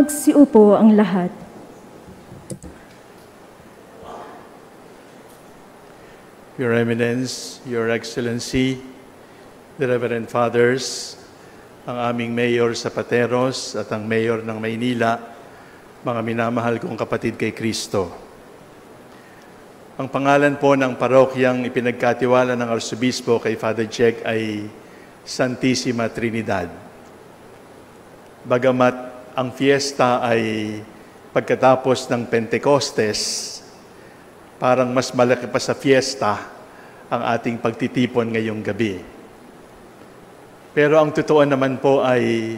Magsiupo ang lahat. Your Eminence, Your Excellency, the Reverend Fathers, ang aming Mayor sa Pateros at ang Mayor ng Maynila, mga minamahal kong kapatid kay Kristo. Ang pangalan po ng parokyang ipinagkatiwala ng Arsobispo kay Father Jack ay Santissima Trinidad. Bagamat ang fiesta ay pagkatapos ng Pentecostes, parang mas malaki pa sa fiesta ang ating pagtitipon ngayong gabi. Pero ang totoo naman po ay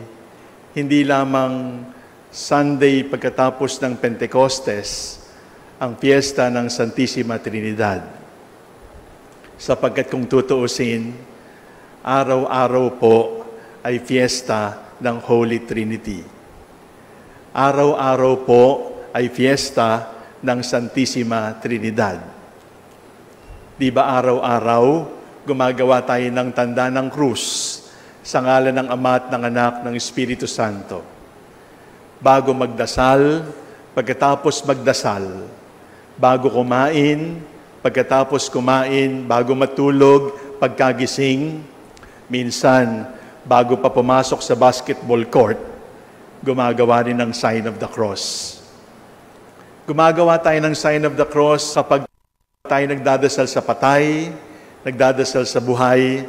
hindi lamang Sunday pagkatapos ng Pentecostes ang fiesta ng Santissima Trinidad. Sapagkat kung tutuusin, araw-araw po ay fiesta ng Holy Trinity. Araw-araw po ay fiesta ng Santissima Trinidad. Di ba araw-araw gumagawa tayo ng tanda ng krus sa ngalan ng Ama at ng Anak ng Espiritu Santo? Bago magdasal, pagkatapos magdasal, bago kumain, pagkatapos kumain, bago matulog, pagkagising, minsan bago pa pumasok sa basketball court, gumagawa rin ng sign of the cross. Gumagawa tayo ng sign of the cross kapag tayo nagdadasal sa patay, nagdadasal sa buhay,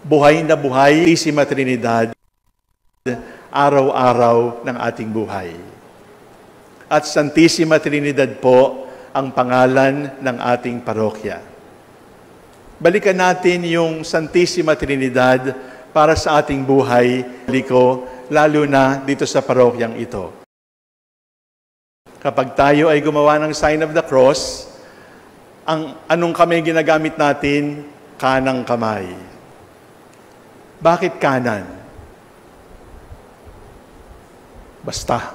buhay na buhay, Santissima Trinidad, araw-araw ng ating buhay. At Santissima Trinidad po ang pangalan ng ating parokya. Balikan natin yung Santissima Trinidad para sa ating buhay, lalo na dito sa parokyang ito. Kapag tayo ay gumawa ng sign of the cross, anong kamay ginagamit natin? Kanang kamay. Bakit kanan? Basta.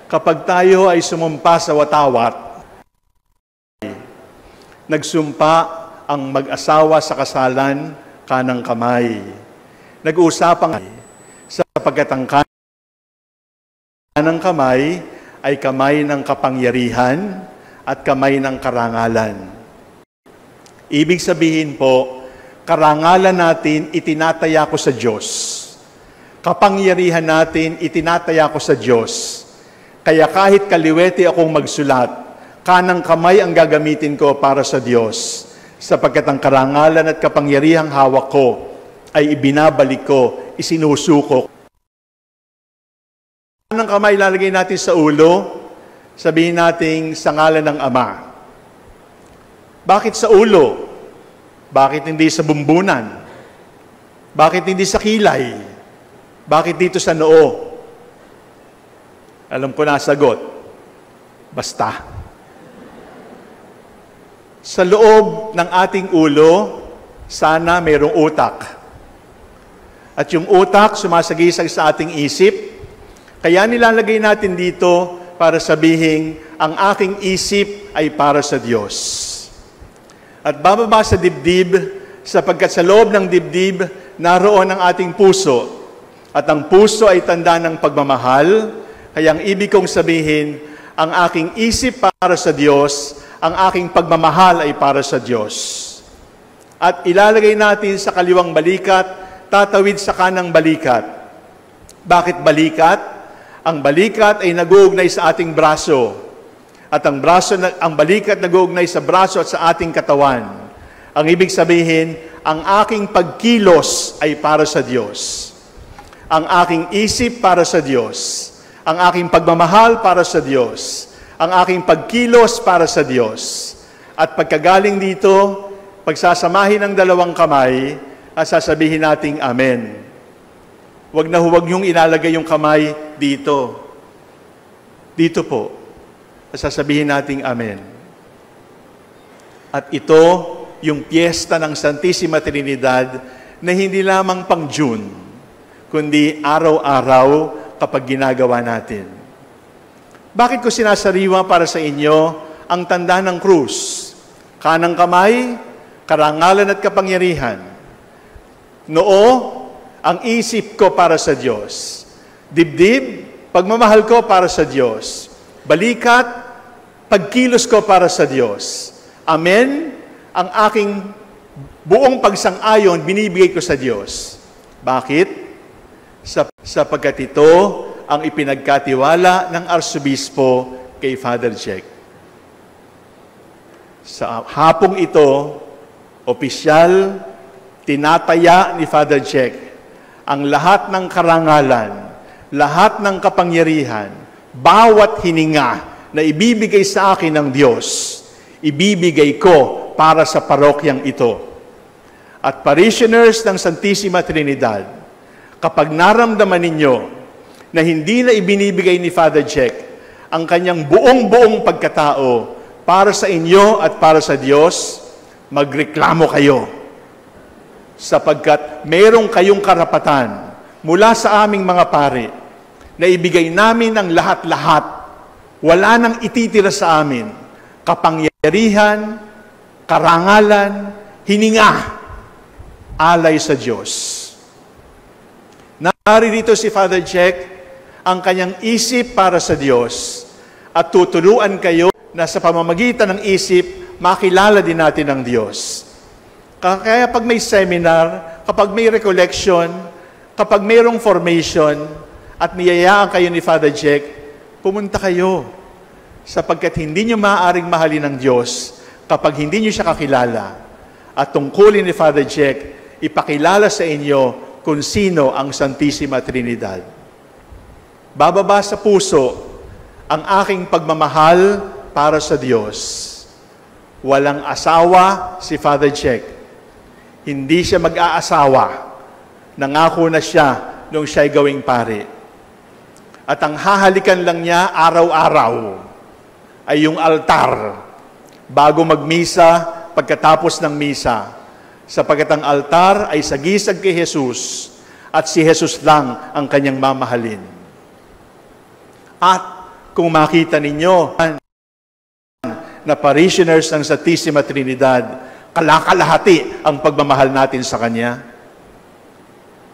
Kapag tayo ay sumumpa sa watawat, nagsumpa ang mag-asawa sa kasalan, kanang kamay. Nag-uusapang sapagkat ang kanang kamay ay kamay ng kapangyarihan at kamay ng karangalan. Ibig sabihin po, karangalan natin itinataya ko sa Diyos. Kapangyarihan natin itinataya ko sa Diyos. Kaya kahit kaliwete akong magsulat, kanang kamay ang gagamitin ko para sa Diyos. Sapagkat ang karangalan at kapangyarihang hawak ko ay ibinabalik ko, isinusuko. Kanang kamay lalagay natin sa ulo, sabihin natin sa ngalan ng Ama. Bakit sa ulo? Bakit hindi sa bumbunan? Bakit hindi sa kilay? Bakit dito sa noo? Alam ko na sagot. Basta. Sa loob ng ating ulo, sana mayroong utak. At yung utak sumasagisag sa ating isip, kaya nilalagay natin dito para sabihin, ang aking isip ay para sa Diyos. At bababa sa dibdib, sapagkat sa loob ng dibdib, naroon ang ating puso. At ang puso ay tanda ng pagmamahal, kaya ang ibig kong sabihin, ang aking isip para sa Diyos, ang aking pagmamahal ay para sa Diyos. At ilalagay natin sa kaliwang balikat, tatawid sa kanang balikat. Bakit balikat? Ang balikat ay nag-uugnay sa ating braso. At ang balikat nag-uugnay sa braso at sa ating katawan. Ang ibig sabihin, ang aking pagkilos ay para sa Diyos. Ang aking isip para sa Diyos. Ang aking pagmamahal para sa Diyos. Ang aking pagkilos para sa Diyos. At pagkagaling dito, pagsasamahin ng dalawang kamay, at sasabihin nating Amen. Huwag na huwag niyong ilalagay yung kamay dito. Dito po. At sasabihin nating Amen. At ito, yung piyesta ng Santissima Trinidad na hindi lamang pang June, kundi araw-araw kapag ginagawa natin. Bakit ko sinasariwa para sa inyo ang tanda ng krus? Kanang kamay, karangalan at kapangyarihan. Noo, ang isip ko para sa Diyos. Dibdib, pagmamahal ko para sa Diyos. Balikat, pagkilos ko para sa Diyos. Amen? Ang aking buong pagsang-ayon, binibigay ko sa Diyos. Bakit? Sapagkat ito ang ipinagkatiwala ng Arsobispo kay Father Jack. Sa hapong ito, opisyal, tinataya ni Father Jack ang lahat ng karangalan, lahat ng kapangyarihan, bawat hininga na ibibigay sa akin ng Diyos, ibibigay ko para sa parokyang ito. At parishioners ng Santissima Trinidad, kapag naramdaman ninyo na hindi na ibinibigay ni Father Jack ang kanyang buong-buong pagkatao para sa inyo at para sa Diyos, magreklamo kayo. Sapagkat mayroong kayong karapatan mula sa aming mga pari na ibigay namin ang lahat-lahat. Wala nang ititira sa amin. Kapangyarihan, karangalan, hininga, alay sa Diyos. Naririto si Father Jack, ang kanyang isip para sa Diyos, at tutuluan kayo na sa pamamagitan ng isip, makilala din natin ang Diyos. Kaya pag may seminar, kapag may recollection, kapag mayroong formation, at niyayaan kayo ni Father Jack, pumunta kayo. Sapagkat hindi nyo maaaring mahalin ng Diyos kapag hindi nyo siya kakilala. At tungkulin ni Father Jack, ipakilala sa inyo kung sino ang Santissima Trinidad. Bababa sa puso ang aking pagmamahal para sa Diyos. Walang asawa si Father Jack. Hindi siya mag-aasawa. Nangako na siya nung siya'y gawing pari. At ang hahalikan lang niya araw-araw ay yung altar bago magmisa, pagkatapos ng misa. Sapagkat ang altar ay sagisag kay Jesus at si Jesus lang ang kanyang mamahalin. At kung makita ninyo na parishioners ng Santissima Trinidad, kalakalahati ang pagmamahal natin sa Kanya.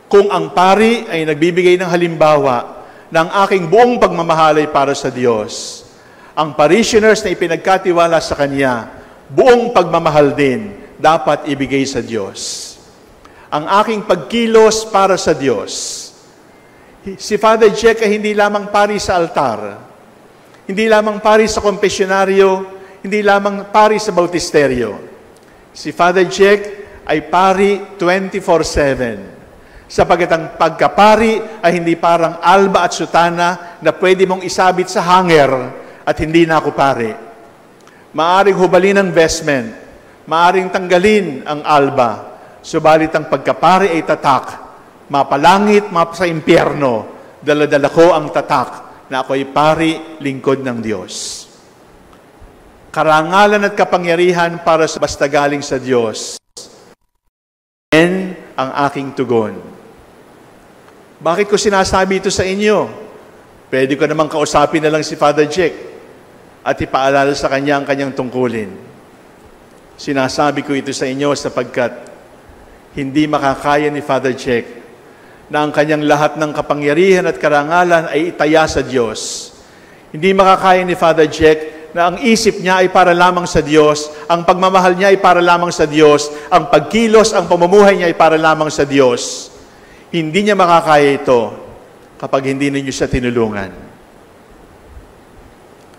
Kung ang pari ay nagbibigay ng halimbawa ng aking buong pagmamahalay para sa Diyos, ang parishioners na ipinagkatiwala sa Kanya, buong pagmamahal din dapat ibigay sa Diyos. Ang aking pagkilos para sa Diyos. Si Father Jack ay hindi lamang pari sa altar, hindi lamang pari sa kompesyonaryo, hindi lamang pari sa bautisteryo. Si Father Jack ay pari 24/7. Sapagkat ang pagkapari ay hindi parang alba at sutana na pwede mong isabit sa hanger at hindi na ako pari. Maaring hubalin ang vestment, maaring tanggalin ang alba, subalit ang pagkapari ay tatak. Mapalangit, sa impyerno, dala-dala ko ang tatak na ako'y pari, lingkod ng Diyos. Karangalan at kapangyarihan para sa basta galing sa Diyos. Yan ang aking tugon. Bakit ko sinasabi ito sa inyo? Pwede ko namang kausapin na lang si Father Jack at ipaalala sa kanya ang kanyang tungkulin. Sinasabi ko ito sa inyo sapagkat hindi makakaya ni Father Jack na ang kanyang lahat ng kapangyarihan at karangalan ay itaya sa Diyos. Hindi makakaya ni Father Jack na ang isip niya ay para lamang sa Diyos, ang pagmamahal niya ay para lamang sa Diyos, ang pagkilos, ang pamumuhay niya ay para lamang sa Diyos. Hindi niya makakaya ito kapag hindi ninyo siya tinulungan.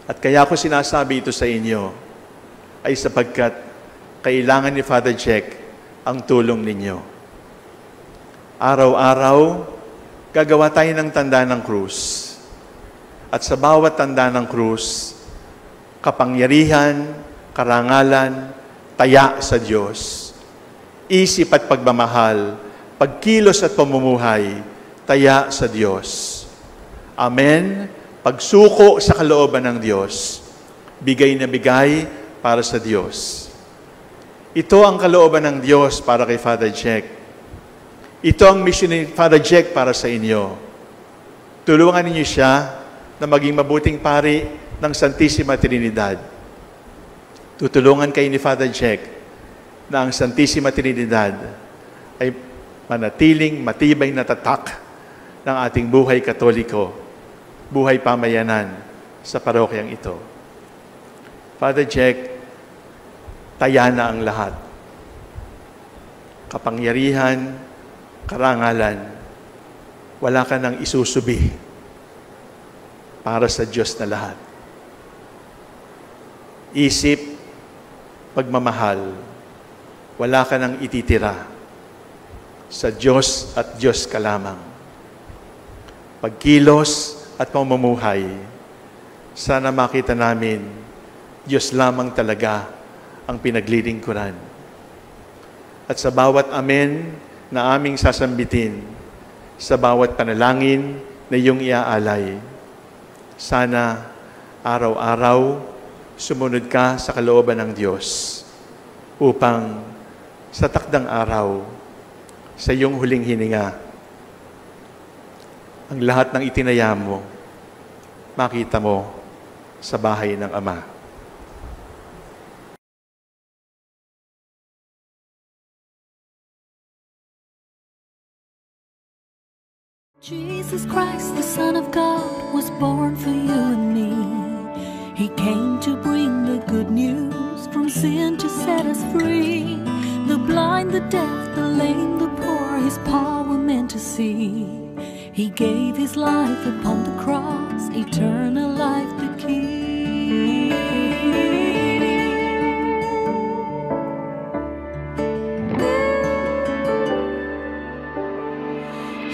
At kaya ko sinasabi ito sa inyo ay sapagkat kailangan ni Father Jack ang tulong ninyo. Araw-araw, gagawa tayo ng tanda ng krus. At sa bawat tanda ng krus, kapangyarihan, karangalan, taya sa Diyos. Isip at pagmamahal, pagkilos at pamumuhay, taya sa Diyos. Amen. Pagsuko sa kalooban ng Diyos, bigay na bigay para sa Diyos. Ito ang kalooban ng Diyos para kay Father Jack. Ito ang mission ni Father Jack para sa inyo. Tulungan ninyo siya na maging mabuting pari ng Santissima Trinidad. Tutulungan kayo ni Father Jack na ang Santissima Trinidad ay manatiling matibay na tatak ng ating buhay Katoliko, buhay pamayanan sa parokyang ito. Father Jack, taya na ang lahat. Kapangyarihan, karangalan, wala ka nang isusubi para sa Diyos na lahat. Isip, pagmamahal, wala ka nang ititira. Sa Diyos at Diyos ka lamang. Pagkilos at pamumuhay, sana makita namin, Diyos lamang talaga ang pinaglilingkuran. At sa bawat amen na aming sasambitin, sa bawat panalangin na iyong iaalay, sana araw-araw sumunod ka sa kalooban ng Diyos upang sa takdang araw, sa iyong huling hininga, ang lahat ng itinaya mo, makita mo sa bahay ng Ama. Jesus Christ, the Son of God, was born for you and me. He came to bring the good news, from sin to set us free. The blind, the deaf, the lame, the poor, His power meant to see. He gave His life upon the cross, eternal life the key.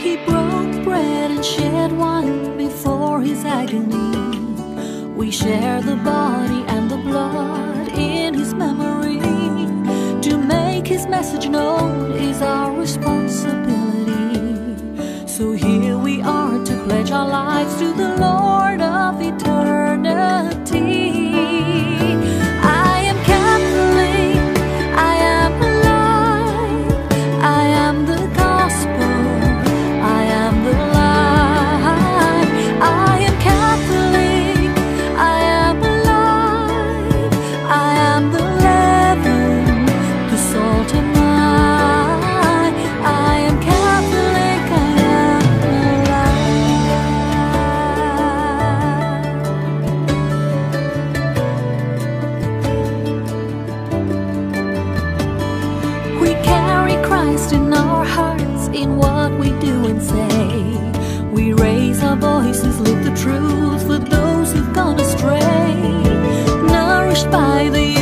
He broke bread and shed wine before His agony. We share the body and the blood in His memory. To make His message known is our responsibility. So here we are to pledge our lives to the Lord of eternity. I am Catholic, I am alive, I am the gospel, I am the light. I am Catholic, I am alive, I am the leaven, the salt and light. I am Catholic, I am alive. We carry Christ in our hearts, in what we do and say. We raise our voices, live the truth for those who've gone astray. Nourished by the